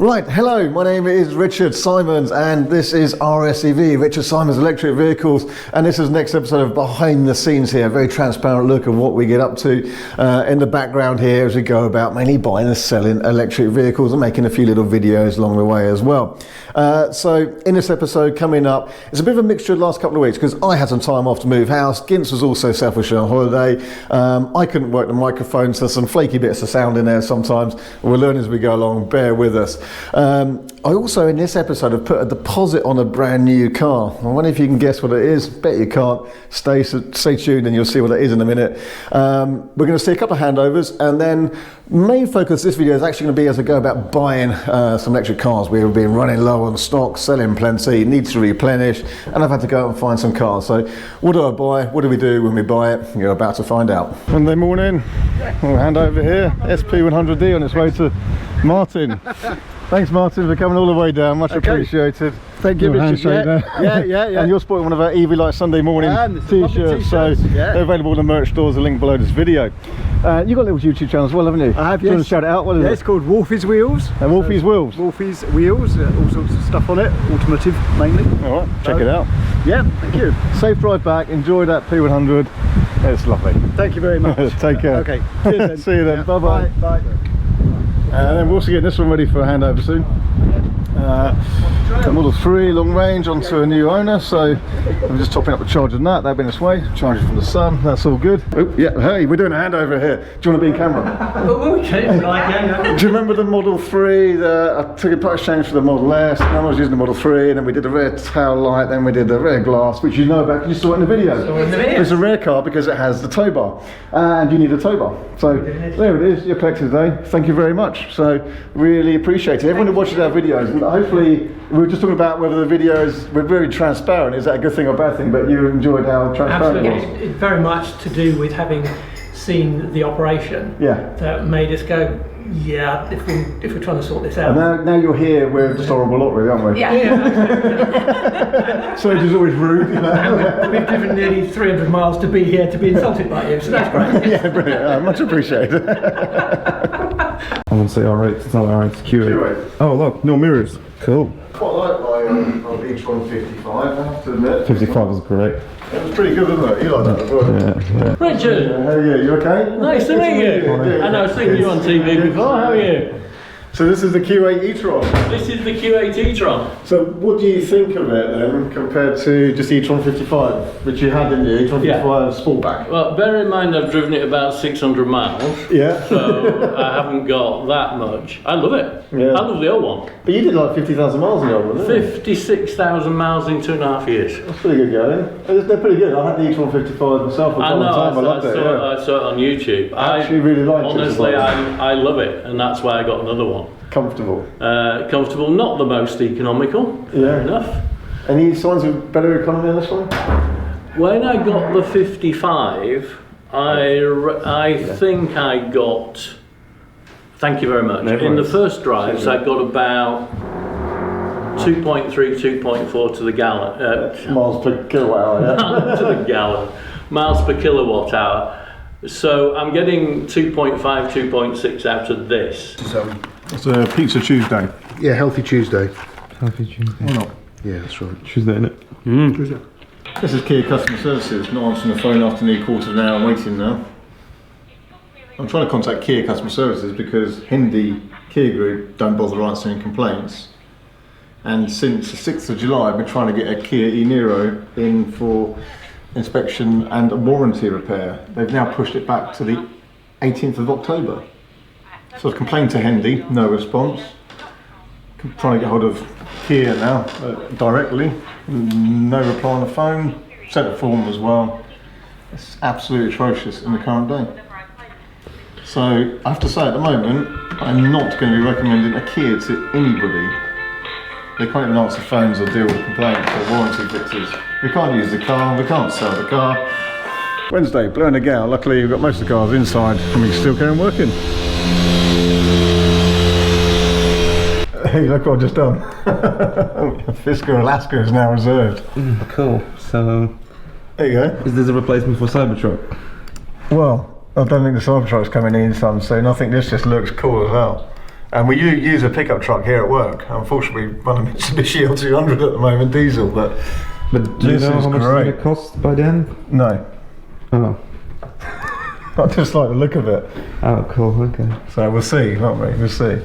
Right, hello, my name is Richard Symons and this is RSEV, Richard Symons Electric Vehicles, and this is the next episode of Behind the Scenes here, a very transparent look at what we get up to in the background here as we go about mainly buying and selling electric vehicles and making a few little videos along the way as well. So in this episode coming up, it's a bit of a mixture of the last couple of weeks because I had some time off to move house, Gints was also selfishly on holiday, I couldn't work the microphone, so some flaky bits of sound in there sometimes. We'll learn as we go along, bear with us. I also in this episode have put a deposit on a brand new car. I wonder if you can guess what it is. Bet you can't. Stay tuned and you'll see what it is in a minute. We're going to see a couple of handovers, and then main focus of this video is actually going to be as I go about buying some electric cars. We've been running low on stock, selling plenty, need to replenish, and I've had to go out and find some cars. So what do I buy? What do we do when we buy it? You're about to find out. Monday morning, we'll hand over here, SP100D on its way to Martin. Thanks Martin for coming all the way down, much appreciated. Thank you, Richard. Yeah. And you're sporting one of our EV Light Sunday morning t-shirts, so they're available in the merch stores, the link below this video. You've got a little YouTube channel as well, haven't you? I have, yes. Do you want to shout it out? What is it? It's called Wolfie's Wheels. Wolfie's Wheels? Wolfie's Wheels, all sorts of stuff on it, automotive mainly. Alright, check it out. Yeah, thank you. Safe drive back, enjoy that P100, it's lovely. Thank you very much. Take care. Okay, cheers then. See you then, bye-bye. Bye. And then we're also getting this one ready for a handover soon. The Model 3 long range onto a new owner, so I'm just topping up the charge on that. That'll be this way, charging from the sun, that's all good. Oh yeah, hey, we're doing a handover here. Do you want to be in camera? Okay, yeah. Do you remember the Model 3? I took a part exchange for the Model S, and I was using the Model 3, and then we did the rear tail light, then we did the rear glass, which you know about because you saw it in the video. It's a rare car because it has the tow bar, and you need a tow bar. So there it is, your collector today. Thank you very much. So really appreciate it. Everyone who watches our videos, and hopefully we were just talking about whether the videos were very transparent. Is that a good thing or a bad thing? But you enjoyed how transparent it was. Absolutely, it's very much to do with having seen the operation. Yeah. That made us go, yeah, if we're trying to sort this out. And now you're here, we're just horrible lot really, aren't we? Yeah. So it's always rude, you know. We've driven nearly 300 miles to be here to be insulted by you, so that's great. Yeah, brilliant. Much appreciated. I wouldn't say R8, it's not R8, it's Q8. Q8. Oh look, no mirrors. Cool. Quite like my Etron 55, I have to admit. 55 is great. It was pretty good, wasn't it? You like that as well? Yeah. Richard, How are you? You okay? nice to meet you. And I've seen you on TV before, how are you? So this is the Q8 E-tron. This is the Q8 E-tron. So what do you think of it then, compared to just Etron 55, which you had in the Etron 55 Sportback? Well, bear in mind I've driven it about 600 miles. Yeah. So I haven't got that much. I love it. Yeah. I love the old one. But you did like 50,000 miles in the old one, didn't you? 56,000 miles in 2.5 years. That's pretty good going. They're pretty good. I had the Etron 55 myself for quite a long time. I loved it. I saw it on YouTube. I actually really liked it. Honestly, I love it, and that's why I got another one. Comfortable. Comfortable, not the most economical, fair enough. Any signs of better economy on this one? When I got the 55, I think I got, thank you very much, in the first drives I got about 2.3, 2.4 to the gallon. Miles per kilowatt hour, yeah? To the gallon. Miles per kilowatt hour. So I'm getting 2.5, 2.6 out of this. It's a Pizza Tuesday. Yeah, Healthy Tuesday. Healthy Tuesday. Or not? Yeah, that's right. Tuesday, innit? Tuesday. This is Kia Customer Services, not answering the phone after nearly a quarter of an hour waiting now. I'm trying to contact Kia Customer Services because Hindi Kia Group don't bother answering complaints. And since the 6th of July, I've been trying to get a Kia e-Niro in for inspection and a warranty repair. They've now pushed it back to the 18th of October. So I've complained to Hendy, no response. I'm trying to get hold of Kia now, directly, no reply on the phone, sent a form as well. It's absolutely atrocious in the current day. So I have to say at the moment, I'm not going to be recommending a Kia to anybody. They can't even answer phones or deal with complaints or warranty fixes. We can't use the car, we can't sell the car. Wednesday, blowing a gale. Luckily we've got most of the cars inside and we can still carry on working. Hey, look what I've just done. Fisker Alaska is now reserved. Cool. So, there you go. Is this a replacement for Cybertruck? Well, I don't think the Cybertruck's coming in anytime soon. I think this just looks cool as hell. And we use a pickup truck here at work. Unfortunately, we run a Mitsubishi L200 at the moment, diesel, but Do you know how much it's going to cost by the end? No. Oh. I just like the look of it. Oh, cool, okay. So we'll see, won't we? We'll see.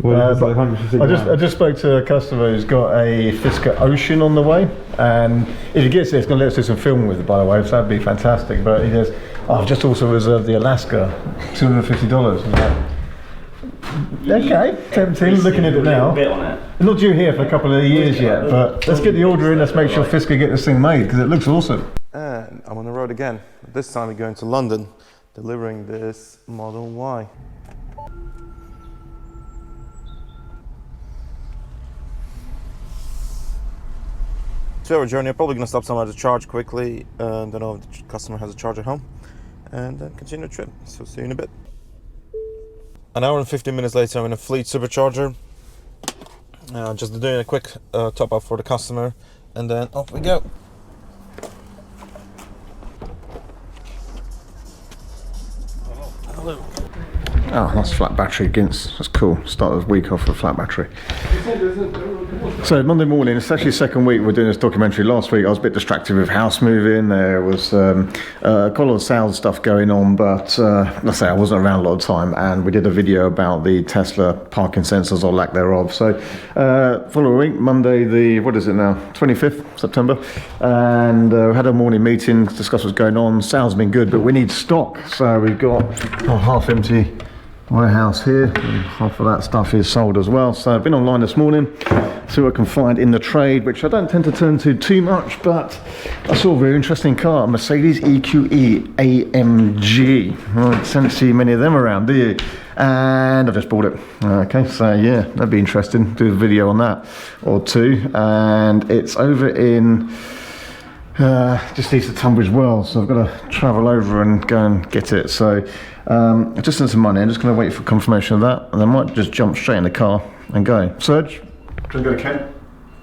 Well, it's like 150 I just spoke to a customer who's got a Fisker Ocean on the way, and if he gets it, it's going to let us do some filming with it, by the way, so that'd be fantastic. But he goes, oh, I've just also reserved the Alaska, $250. Okay, tempting, looking at it now. It's not due here for a couple of years yet, but let's get the order in, let's make sure Fisker get this thing made, because it looks awesome. And I'm on the road again. This time we're going to London, delivering this Model Y. So our journey, I'm probably going to stop somewhere to charge quickly, and then if the customer has a charger home, and then continue the trip. So see you in a bit. An hour and 15 minutes later, I'm in a Fleet supercharger. Just doing a quick top up for the customer, and then off we go. Hello. Oh, that's flat battery against. That's cool. Start the week off with a flat battery. So Monday morning, it's actually the second week we're doing this documentary. Last week I was a bit distracted with house moving. There was quite a lot of sales stuff going on, but let's say I wasn't around a lot of time, and we did a video about the Tesla parking sensors or lack thereof. So following week, Monday the, what is it now, 25th September, and we had a morning meeting to discuss what's going on. Sales have been good, but we need stock. So we've got a half empty warehouse here, and half of that stuff is sold as well. So I've been online this morning, see what I can find in the trade, which I don't tend to turn to too much, but I saw a very interesting car, a Mercedes EQE AMG. I don't see many of them around, do you? And I've just bought it. Okay, so yeah, that'd be interesting, do a video on that or two. And it's over in just east of Tunbridge Wells, so I've got to travel over and go and get it. So I just sent some money. I'm just going to wait for confirmation of that, and I might just jump straight in the car and go. Serge, do you want to go to Kent?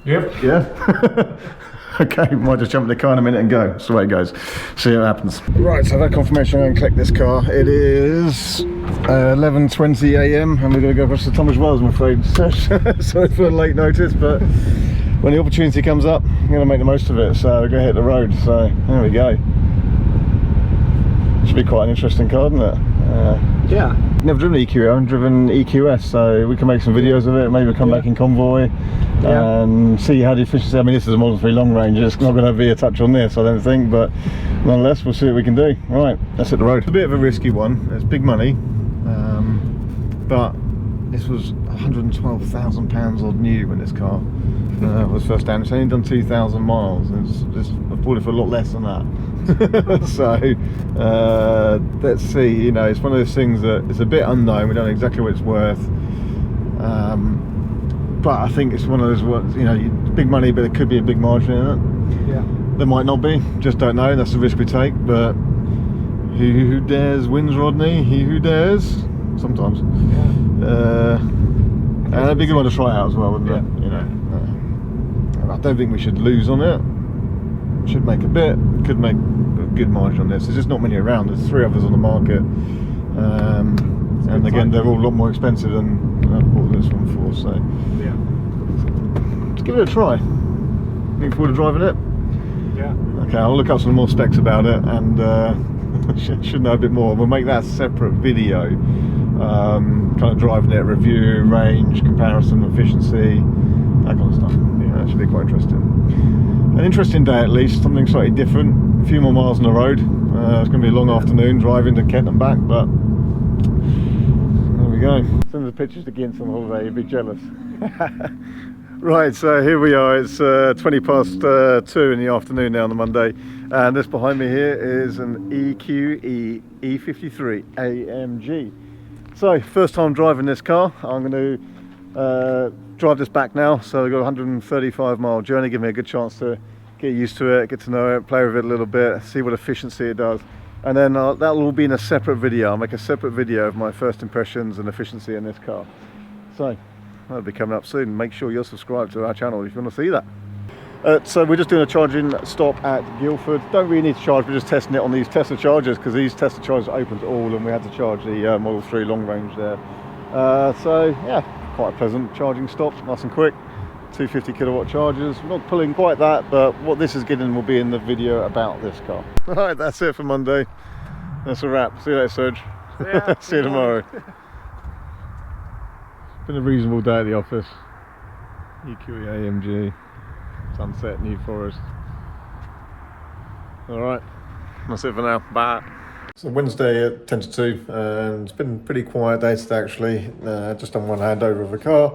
Yep. Yeah. Okay, might just jump in the car in a minute and go. That's the way it goes. See what happens. Right, so I've had confirmation. I'm going to collect this car. It is 11:20 a.m. and we're going to go across to Tunbridge Wells, I'm afraid. Sorry for the late notice, but when the opportunity comes up, I'm going to make the most of it. So we're going to hit the road. So there we go. Should be quite an interesting car, isn't it? Yeah. Never driven EQE, I've driven EQS, so we can make some videos of it, maybe come back in convoy and see how the efficiency, I mean this is a Model 3 long range, it's not going to be a touch on this I don't think, but nonetheless we'll see what we can do. Right, let's hit the road. It's a bit of a risky one, it's big money, but this was £112,000 odd new when this car was first down. It's only done 2,000 miles, and I bought it for a lot less than that. So let's see, you know, it's one of those things that it's a bit unknown, we don't know exactly what it's worth, but I think it's one of those ones, you know, big money but there could be a big margin in it. Yeah. There might not be, just don't know, that's the risk we take, but he who dares wins, Rodney, he who dares, sometimes. Yeah. And it'd be a good one to try out as well, wouldn't it? You know, I don't think we should lose on it. Should make a bit, could make a good margin on this. There's just not many around, there's 3 others on the market, and again they're all a lot more expensive than I bought this one for, so yeah, let's give it a try. Looking forward to driving it. Yeah. Okay, I'll look up some more specs about it and should know a bit more. We'll make that a separate video, kind of driving it, review, range, comparison, efficiency, that kind of stuff. Yeah, that should be quite interesting. An interesting day at least, something slightly different, a few more miles on the road. It's going to be a long afternoon driving to Kent and back, but there we go. Some of the pictures to Gints on holiday, you'd be jealous. Right, so here we are, it's 20 past 2 in the afternoon now on the Monday, and this behind me here is an EQE E53 AMG. So, first time driving this car, I'm going to drive this back now, so I've got a 135 mile journey, give me a good chance to get used to it, get to know it, play with it a little bit, see what efficiency it does, and then that'll all be in a separate video. I'll make a separate video of my first impressions and efficiency in this car. So that'll be coming up soon. Make sure you're subscribed to our channel if you want to see that. So we're just doing a charging stop at Guildford. Don't really need to charge, we're just testing it on these Tesla chargers, because these Tesla chargers are open to all, and we had to charge the Model 3 long range there So yeah, quite a pleasant charging stop, nice and quick. 250 kilowatt chargers. I'm not pulling quite that, but what this is getting will be in the video about this car. Alright, that's it for Monday. That's a wrap. See you later, Serge. Yeah, see you tomorrow. It's been a reasonable day at the office. EQE AMG, Sunset, New Forest. Alright, that's it for now. Bye. So Wednesday at 10 to 2, and it's been a pretty quiet day today actually. Just done one handover of a car.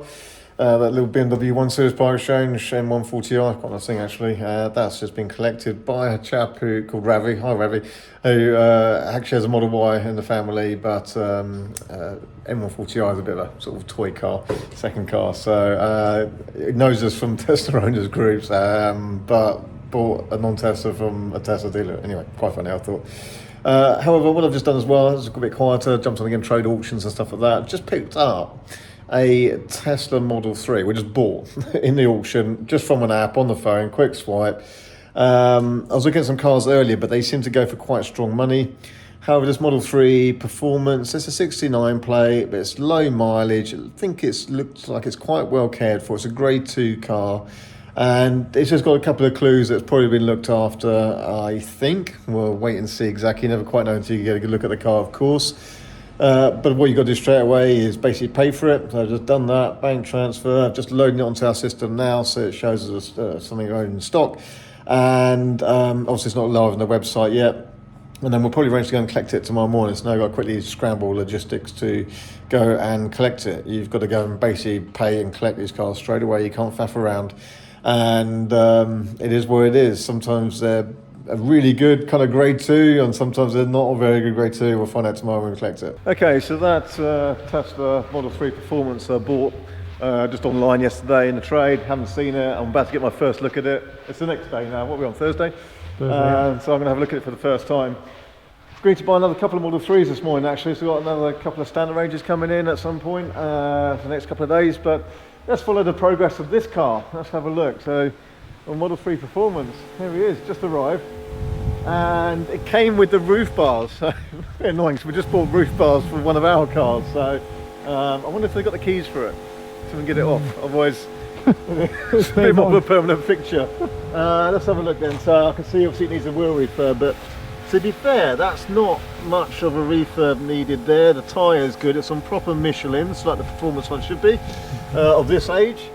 That little BMW 1 Series Part Exchange M140i, quite nice thing actually. That's just been collected by a chap called Ravi, hi Ravi, who actually has a Model Y in the family, but M140i is a bit of a sort of toy car, second car, so it knows us from Tesla owners groups, but bought a non-Tesla from a Tesla dealer. Anyway, quite funny I thought. However, what I've just done as well, it's a bit quieter, jumped on again trade auctions and stuff like that, just picked up a Tesla Model 3, we just bought in the auction, just from an app on the phone, quick swipe. I was looking at some cars earlier, but they seem to go for quite strong money. However, this Model 3 performance, it's a 69 plate, but it's low mileage. I think it looks like it's quite well cared for. It's a grade 2 car, and it's just got a couple of clues that's probably been looked after, I think. We'll wait and see exactly. You never quite know until you get a good look at the car, of course. But what you've got to do straight away is basically pay for it. So I've just done that, bank transfer, just loading it onto our system now, so it shows us something in stock. And obviously it's not live on the website yet. And then we'll probably arrange to go and collect it tomorrow morning. So now I've got to quickly scramble logistics to go and collect it. You've got to go and basically pay and collect these cars straight away. You can't faff around. And it is what it is. Sometimes they're a really good kind of grade 2, and sometimes they're not a very good grade 2. We'll find out tomorrow when we collect it. Okay, so that Tesla Model 3 Performance I bought just online yesterday in the trade. Haven't seen it. I'm about to get my first look at it. It's the next day now. What are we on, Thursday? So I'm going to have a look at it for the first time. Agreed to buy another couple of Model 3s this morning actually, so we've got another couple of standard ranges coming in at some point for the next couple of days, but let's follow the progress of this car. Let's have a look. So on Model 3 Performance, here he is, just arrived, and it came with the roof bars, so very annoying, so we just bought roof bars for one of our cars, so I wonder if they've got the keys for it, so we can get it off, otherwise it's a bit more of a permanent fixture. Let's have a look then. So I can see obviously it needs a wheel refurb, but to be fair, that's not much of a refurb needed there. The tyre is good, it's on proper Michelins, like the Performance one should be, of this age.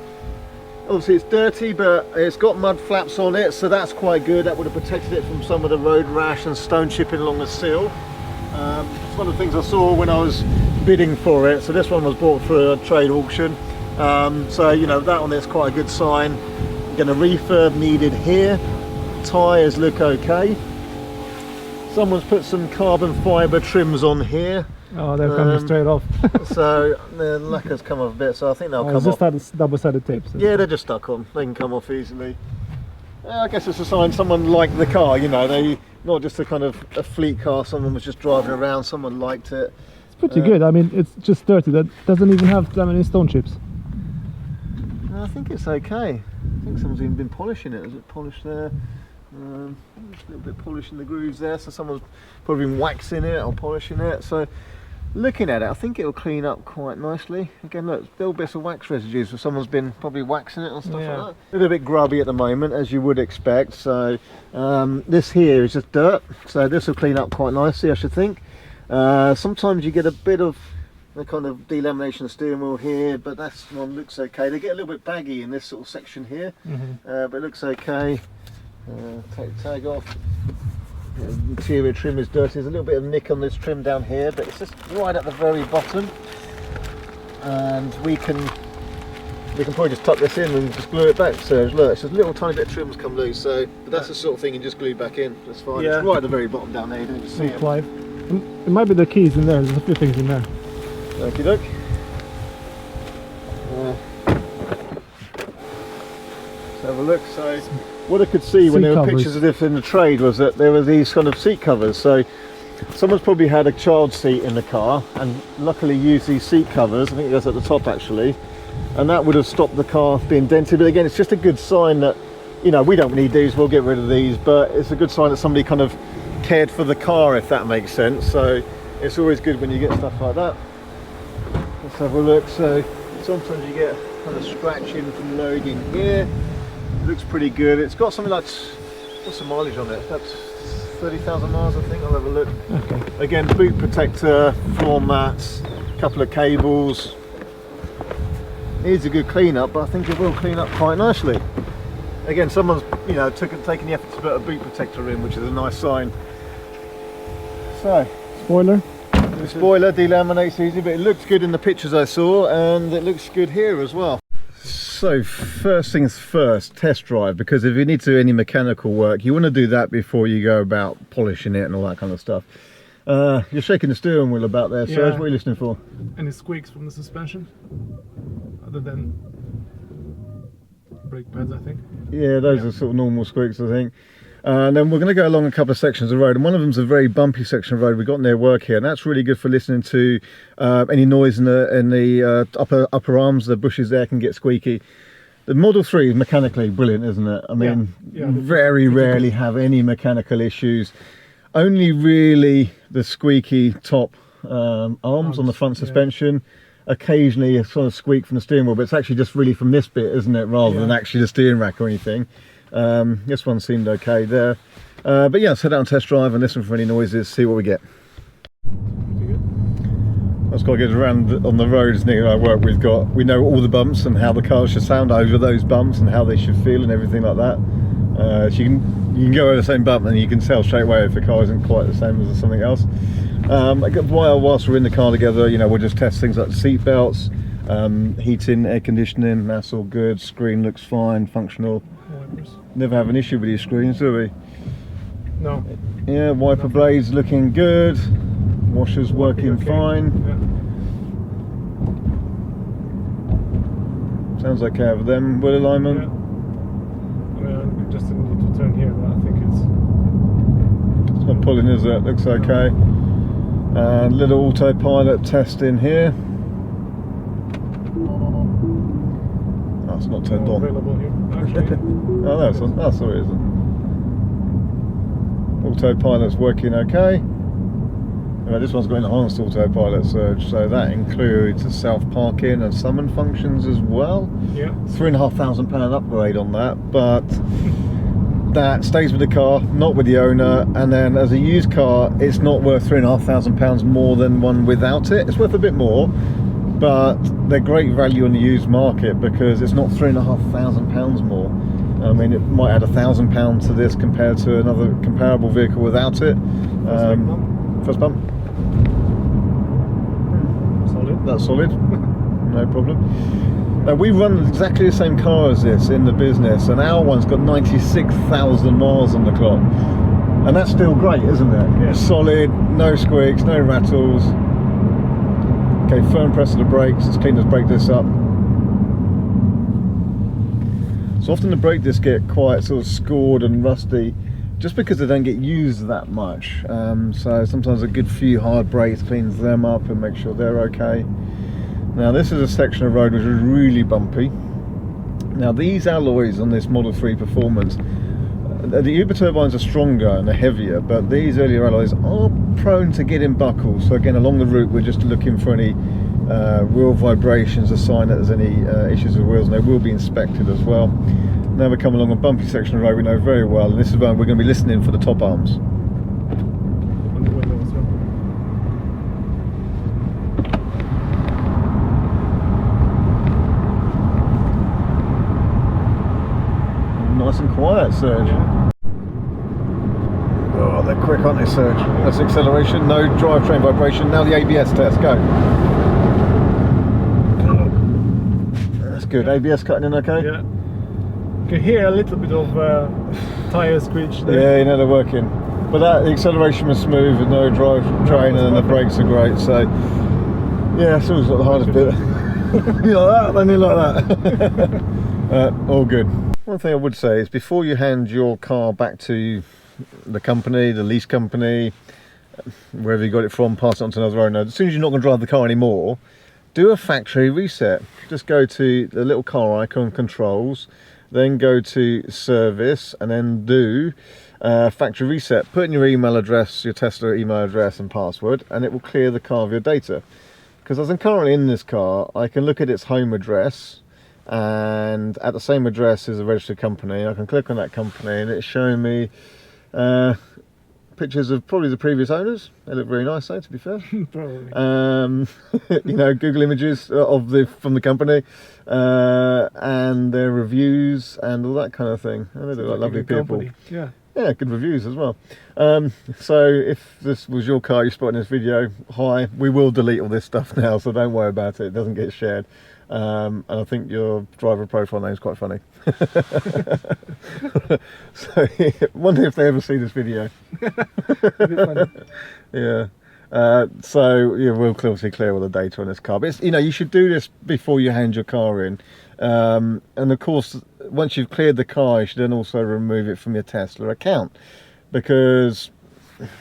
Obviously it's dirty, but it's got mud flaps on it, so that's quite good. That would have protected it from some of the road rash and stone chipping along the sill. It's one of the things I saw when I was bidding for it. So this one was bought for a trade auction. So you know, that on it's quite a good sign. Again, a refurb needed here. Tyres look okay. Someone's put some carbon fibre trims on here. Oh, they're coming straight off. So the lacquer's come off a bit, so I think they'll come off. Just double-sided tapes. Yeah, they're just stuck on. They can come off easily. I guess it's a sign someone liked the car, you know, they not just a kind of a fleet car, someone was just driving around, someone liked it. It's pretty good. I mean, it's just dirty. That doesn't even have that many stone chips. I think it's okay. I think someone's even been polishing it. Is it polished there? Just a little bit polishing the grooves there, so someone's probably been waxing it or polishing it. So looking at it, I think it'll clean up quite nicely. Again, look, little bits of wax residues, so someone's been probably waxing it and stuff like that. A little bit grubby at the moment, as you would expect. So this here is just dirt, so this will clean up quite nicely, I should think. Sometimes you get a bit of the kind of delamination of steering wheel here, but that's one looks okay. They get a little bit baggy in this sort of section here, but it looks okay. Take the tag off. Interior trim is dirty. There's a little bit of nick on this trim down here, but it's just right at the very bottom, and we can probably just tuck this in and just glue it back. So look, it's just a little tiny bit of trim's come loose, so but that's the sort of thing you just glue back in. That's fine. Yeah. It's right at the very bottom down there. You don't even see it. It might be the keys in there. There's a few things in there. Okie doke. Let's have a look. So what I could see when there were pictures of this in the trade was that there were these kind of seat covers. So someone's probably had a child seat in the car and luckily used these seat covers. I think it goes at the top actually, and that would have stopped the car being dented. But again, it's just a good sign that, you know, we don't need these, we'll get rid of these, but it's a good sign that somebody kind of cared for the car, if that makes sense. So it's always good when you get stuff like that. Let's have a look. So sometimes you get kind of scratching from loading here. It looks pretty good. It's got something like, what's the mileage on it? That's 30,000 miles, I think. I'll have a look. Okay. Again, boot protector, floor mats, a couple of cables. Needs a good clean up, but I think it will clean up quite nicely. Again, someone's, you know, taken the effort to put a boot protector in, which is a nice sign. So, Spoiler. the spoiler delaminates easy, but it looks good in the pictures I saw, and it looks good here as well. So first things first, test drive, because if you need to do any mechanical work, you want to do that before you go about polishing it and all that kind of stuff. You're shaking the steering wheel about there, Serge. What are you listening for? Any squeaks from the suspension? Other than brake pads, I think. Yeah, those are sort of normal squeaks, I think. And then we're going to go along a couple of sections of road, and one of them's a very bumpy section of road we've got near work here, and that's really good for listening to any noise in the upper arms. The bushes there can get squeaky. The Model 3 is mechanically brilliant, isn't it? I mean, very rarely have any mechanical issues. Only really the squeaky top arms on the front suspension. Occasionally a sort of squeak from the steering wheel, but it's actually just really from this bit, isn't it, rather than actually the steering rack or anything. This one seemed okay there, but yeah, let's head out and test drive and listen for any noises, see what we get. That's quite good. Around on the roads near our work, we know all the bumps and how the cars should sound over those bumps and how they should feel and everything like that. So you can go over the same bump and you can tell straight away if the car isn't quite the same as something else. Whilst we're in the car together, you know, we'll just test things like seat belts, heating, air conditioning. That's all good. Screen looks fine, functional. Wipers. Never have an issue with these screens, do we? No. Yeah, wiper blades looking good. Washers working fine. Yeah. Sounds okay over them. Wheel alignment. Yeah. I mean, just need to turn here, but I think It's not pulling, is it? Looks okay. And little autopilot test in here. Oh, it's not turned on. available here. Actually, Oh, that's all it isn't. Autopilot's working okay. This one's got enhanced autopilot, so that includes the self parking and summon functions as well. yeah. £3,500 upgrade on that, but that stays with the car, not with the owner. And then as a used car, it's not worth £3,500 more than one without it. It's worth a bit more, but they're great value on the used market because it's not £3,500 more. I mean, it might add £1,000 to this compared to another comparable vehicle without it. First bump. Solid. That's solid. No problem. Now, we run exactly the same car as this in the business, and our one's got 96,000 miles on the clock, and that's still great, isn't it? Yeah. Solid, no squeaks, no rattles. Okay, firm press of the brakes. Let's clean this brake disc up. So often the brake discs get quite sort of scored and rusty just because they don't get used that much. So sometimes a good few hard brakes cleans them up and makes sure they're okay. Now this is a section of road which is really bumpy. Now these alloys on this Model 3 Performance, the Uber turbines are stronger and they're heavier, but these earlier alloys are prone to getting buckles. So again, along the route we're just looking for any wheel vibrations, a sign that there's any issues with wheels, and they will be inspected as well. Now we come along a bumpy section of road we know very well, and this is where we're going to be listening for the top arms. On the window as well. Nice and quiet, Serge. Yeah. Oh, they're quick, aren't they, Serge? That's acceleration, no drivetrain vibration. Now the ABS test, go. That's good. ABS cutting in okay? Yeah. You can hear a little bit of tire screech there. Yeah, you know they're working. But the acceleration was smooth with no drivetrain, and the brakes are great. So, yeah, it's always got the hardest bit. You like that, then you like that. All good. One thing I would say is before you hand your car back to the company, the lease company, wherever you got it from, pass it on to another owner, as soon as you're not going to drive the car anymore, do a factory reset. Just go to the little car icon, controls, then go to service, and then do factory reset. Put in your email address, your Tesla email address and password, and it will clear the car of your data. because as I'm currently in this car, I can look at its home address, and at the same address is a registered company. I can click on that company and it's showing me pictures of probably the previous owners. They look very nice though, to be fair. Probably. You know, Google images from the company, and their reviews and all that kind of thing. And they look like lovely people. Company. Yeah. Yeah, good reviews as well. So if this was your car you spot in this video, hi, we will delete all this stuff now, so don't worry about it. It doesn't get shared. And I think your driver profile name is quite funny. So wonder if they ever see this video. Yeah. So yeah, we'll obviously clear all the data on this car, but it's, you know, you should do this before you hand your car in. And of course, once you've cleared the car, you should then also remove it from your Tesla account, because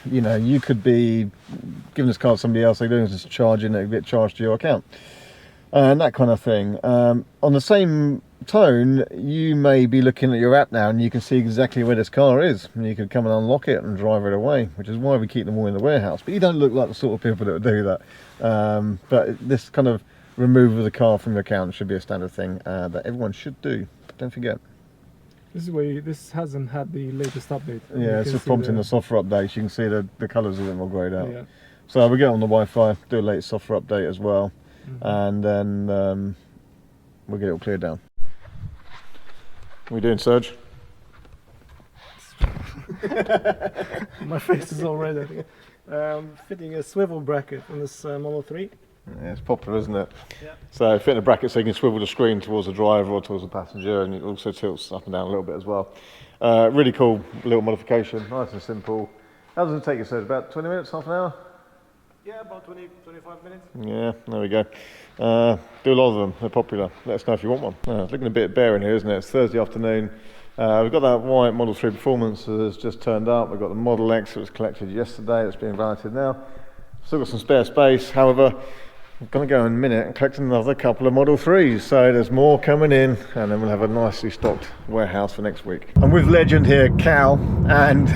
you know, you could be giving this car to somebody else, they're doing this charging, it get charged to your account, and that kind of thing. On the same tone, you may be looking at your app now and you can see exactly where this car is, and you can come and unlock it and drive it away, which is why we keep them all in the warehouse. But you don't look like the sort of people that would do that. But this kind of removal of the car from your account should be a standard thing that everyone should do. Don't forget. This is where this hasn't had the latest update. Yeah, it's just prompting the software updates. You can see the colours are a bit more greyed out. Yeah. So we'll get on the Wi-Fi, do a latest software update as well, and then we'll get it all cleared down. What are we doing, Serge? My face is all red, I think. Fitting a swivel bracket on this Model 3. Yeah, it's popular, isn't it? Yeah. So fitting a bracket so you can swivel the screen towards the driver or towards the passenger, and it also tilts up and down a little bit as well. Really cool little modification, nice and simple. How does it take you, Serge? About 20 minutes, half an hour? Yeah, about 20-25 minutes. Yeah, there we go. Do a lot of them, they're popular. Let us know if you want one. It's looking a bit bare in here, isn't it? It's Thursday afternoon. We've got that white Model 3 Performance that has just turned up. We've got the Model X that was collected yesterday, that's being validated now. Still got some spare space, however, I'm going to go in a minute and collect another couple of Model 3s. So there's more coming in, and then we'll have a nicely stocked warehouse for next week. I'm with legend here, Cal, and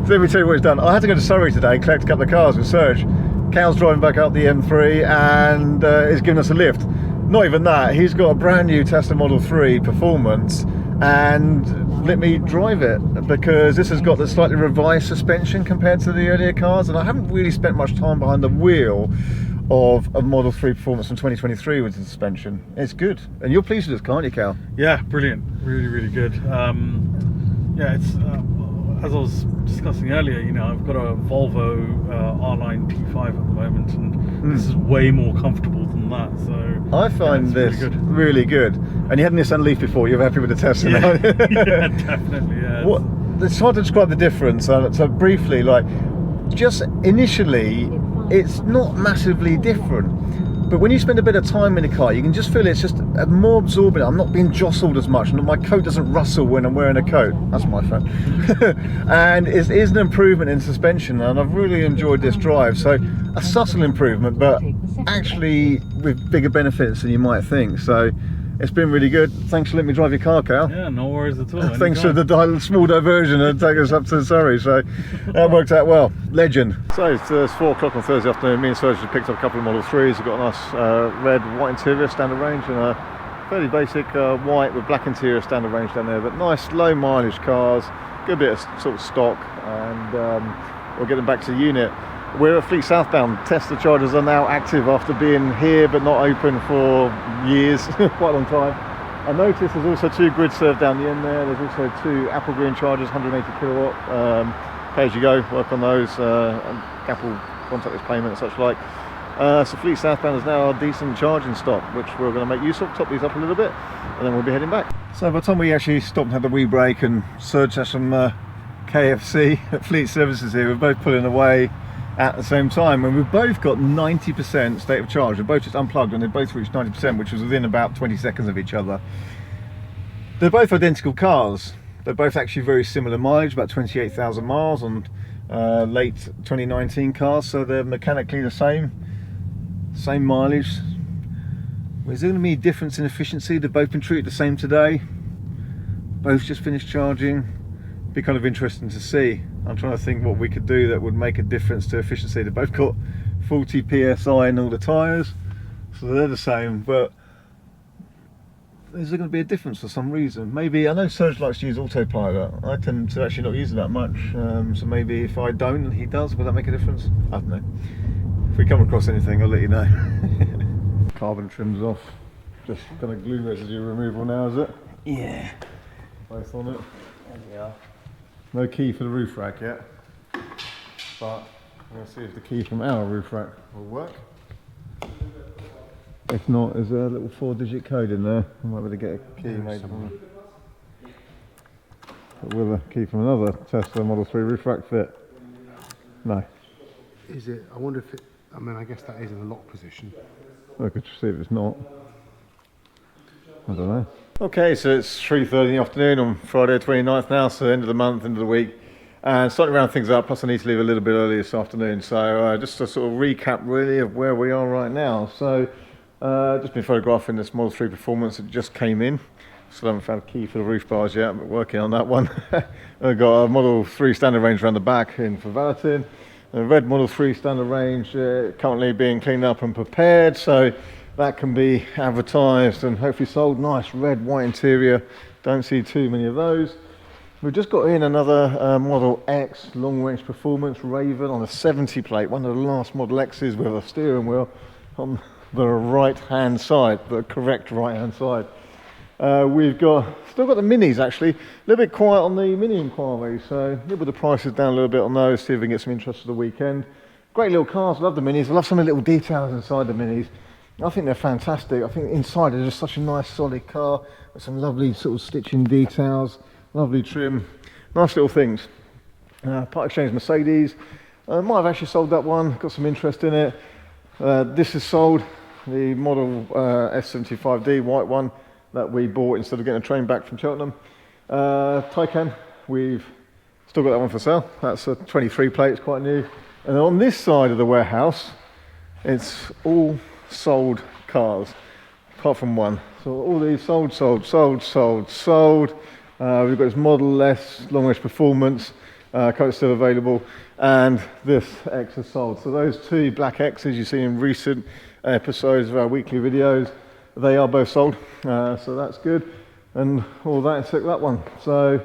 let me tell you what he's done. I had to go to Surrey today and collect a couple of cars with Serge. Cal's driving back up the M3 and he's giving us a lift. Not even that, he's got a brand new Tesla Model 3 Performance and let me drive it, because this has got the slightly revised suspension compared to the earlier cars, and I haven't really spent much time behind the wheel of a Model 3 Performance from 2023 with the suspension. It's good, and you're pleased with this car, aren't you, Cal? Yeah, brilliant, really good. Yeah, it's as I was discussing earlier, you know, I've got a Volvo R9 T5 at the moment, and this is way more comfortable than that. So I find this really good. And you had this Nissan Leaf before. You're happy with the Tesla now? Yeah, definitely. Yeah. It's hard to describe the difference. So briefly, like, just initially, it's not massively different. But when you spend a bit of time in the car, you can just feel it's just more absorbent. I'm not being jostled as much, and my coat doesn't rustle when I'm wearing a coat. That's my phone. And it is an improvement in suspension, and I've really enjoyed this drive. So a subtle improvement, but actually with bigger benefits than you might think. So it's been really good. Thanks for letting me drive your car, Cal. Yeah, no worries at all. Thanks for the small diversion and take us up to Surrey. So that worked out well. Legend. So it's 4 o'clock on Thursday afternoon. Me and Serge have picked up a couple of Model 3s. We've got a nice red, white interior, standard range, and a fairly basic white with black interior, standard range down there. But nice, low mileage cars. Good bit of sort of stock, and we'll get them back to the unit. We're at Fleet southbound. Tesla chargers are now active after being here but not open for years, quite a long time. I noticed there's also 2 grid serve down the end there. There's also 2 Apple Green chargers, 180 kilowatt, pay as you go, work on those, Apple contactless payment and such like. So Fleet southbound is now a decent charging stop, which we're going to make use of, top these up a little bit, and then we'll be heading back. So by the time we actually stopped and had the wee break and Serge had some KFC at Fleet Services here, we're both pulling away at the same time, and we've both got 90% state of charge. We're both just unplugged and they both reached 90%, which was within about 20 seconds of each other. They're both identical cars. They're both actually very similar mileage, about 28,000 miles on late 2019 cars, so they're mechanically the same mileage. Is there going to be a difference in efficiency? They've both been treated the same today, both just finished charging. Be kind of interesting to see. I'm trying to think what we could do that would make a difference to efficiency. They've both got 40 psi in all the tyres. so they're the same, but is there going to be a difference for some reason? Maybe, I know Serge likes to use autopilot. I tend to actually not use it that much, so maybe if I don't and he does, will that make a difference? I don't know. If we come across anything, I'll let you know. Carbon trim's off. Just kind of glue residue removal now, is it? Yeah. Both on it. There we are. No key for the roof rack yet, but I'm going to see if the key from our roof rack will work. If not, there's a little 4-digit code in there. I might be able to get a key made from it. But will a key from another Tesla Model 3 roof rack fit? No. Is it? I wonder if it. I mean, I guess that is in a lock position. I could see if it's not. I don't know. Okay, so it's 3:30 in the afternoon on Friday 29th now, so end of the month, end of the week. And starting to round things up, plus I need to leave a little bit early this afternoon. So just a sort of recap really of where we are right now. So just been photographing this Model 3 Performance that just came in. Still haven't found a key for the roof bars yet, but working on that one. I've got a Model 3 standard range around the back in for valeting. A red Model 3 standard range currently being cleaned up and prepared, so that can be advertised and hopefully sold. Nice red, white interior. Don't see too many of those. We've just got in another Model X long range performance Raven on a 70 plate, one of the last Model X's with a steering wheel on the right hand side, the correct right hand side. We've still got the Minis actually, a little bit quiet on the Mini inquiry, so we'll put the prices down a little bit on those, see if we can get some interest for the weekend. Great little cars, love the Minis, I love some of the little details inside the Minis. I think they're fantastic. I think inside is just such a nice solid car with some lovely sort of stitching details, lovely trim, nice little things. Part exchange Mercedes, might have actually sold that one, got some interest in it. This is sold, the Model S75D white one that we bought instead of getting a train back from Cheltenham. Taycan, we've still got that one for sale. That's a 23 plate, it's quite new. And on this side of the warehouse, it's all sold cars, apart from one. So all these sold. We've got this Model S long range performance, code's still available, and this X is sold. So those two black X's you see in recent episodes of our weekly videos, they are both sold, so that's good. And all that except that one. So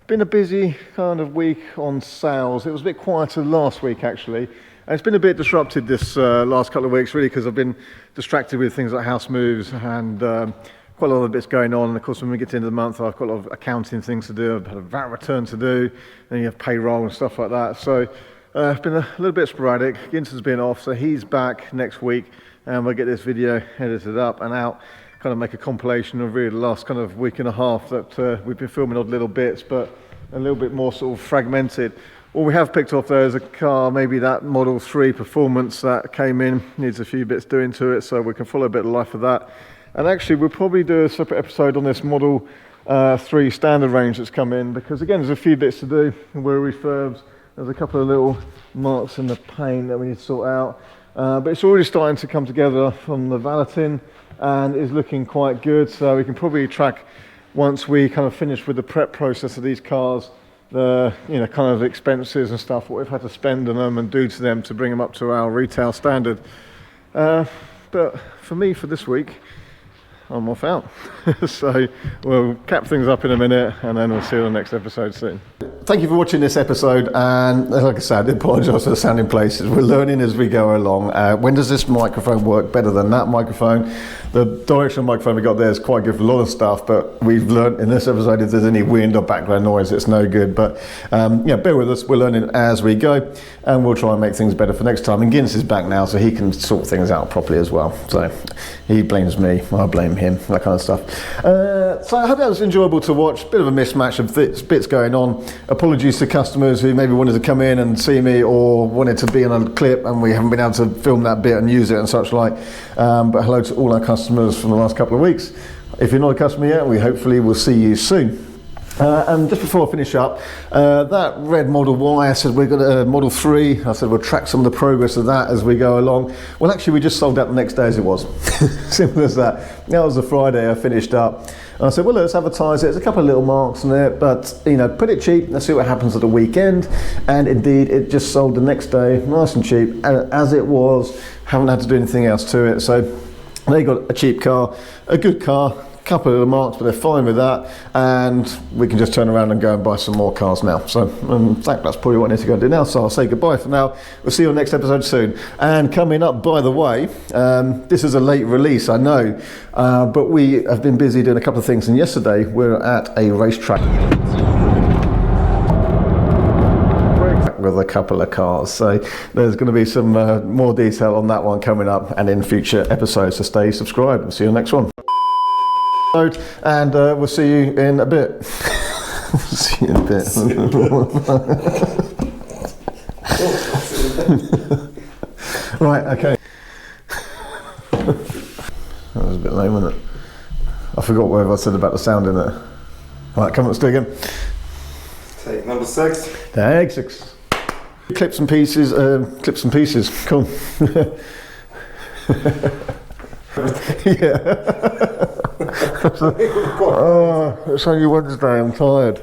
been a busy kind of week on sales. It was a bit quieter last week actually. And it's been a bit disrupted this last couple of weeks really because I've been distracted with things like house moves and quite a lot of bits going on. And of course when we get to the end of the month I've got a lot of accounting things to do, I've had a VAT return to do, and you have payroll and stuff like that. So it's been a little bit sporadic. Ginton's been off, so he's back next week and we'll get this video edited up and out, kind of make a compilation of really the last kind of week and a half that we've been filming odd little bits, but a little bit more sort of fragmented. All we have picked off there is a car, maybe that Model 3 Performance that came in, needs a few bits doing to it, so we can follow a bit of life of that. And actually we'll probably do a separate episode on this Model 3 standard range that's come in, because again there's a few bits to do. We're refurbs, there's a couple of little marks in the paint that we need to sort out. But it's already starting to come together from the valeting and is looking quite good, so we can probably track once we kind of finish with the prep process of these cars, the kind of expenses and stuff, what we've had to spend on them and do to them to bring them up to our retail standard. But for me, for this week, I'm off out. So we'll cap things up in a minute and then we'll see you on the next episode soon. Thank you for watching this episode, and like I said, I apologise for the sound in places. We're learning as we go along. When does this microphone work better than that microphone? The directional microphone we got there is quite good for a lot of stuff, but we've learned in this episode if there's any wind or background noise, it's no good. But yeah, bear with us, we're learning as we go, and we'll try and make things better for next time. And Guinness is back now, so he can sort things out properly as well. So he blames me, I blame him, that kind of stuff. So I hope that was enjoyable to watch. Bit of a mismatch of bits going on. Apologies to customers who maybe wanted to come in and see me or wanted to be in a clip and we haven't been able to film that bit and use it and such like. But hello to all our customers from the last couple of weeks. If you're not a customer yet, we hopefully will see you soon. And just before I finish up, that red Model Y, I said we've got a Model 3, I said we'll track some of the progress of that as we go along. Well actually we just sold out the next day as it was. Simple as that. That was the Friday I finished up. And I said, well, let's advertise it. There's a couple of little marks on it, but put it cheap. Let's see what happens at the weekend. And indeed, it just sold the next day, nice and cheap, as it was. Haven't had to do anything else to it. So They got a cheap car, a good car, couple of the marks, but they're fine with that, and we can just turn around and go and buy some more cars now. So in fact, that's probably what I need to go do now. So I'll say goodbye for now. We'll see you on the next episode soon. And coming up, by the way, this is a late release, I know, but we have been busy doing a couple of things, and yesterday we were at a racetrack with a couple of cars, so there's going to be some more detail on that one coming up and in future episodes, so stay subscribed and see you on the next one. And we'll see you in a bit. See you in a bit. Right, okay. That was a bit lame, wasn't it? I forgot whatever I said about the sound in it. Right, come on, let's do it again. Take number 6. Take 6. Clips and pieces, cool. Yeah. Oh, it's only Wednesday, I'm tired.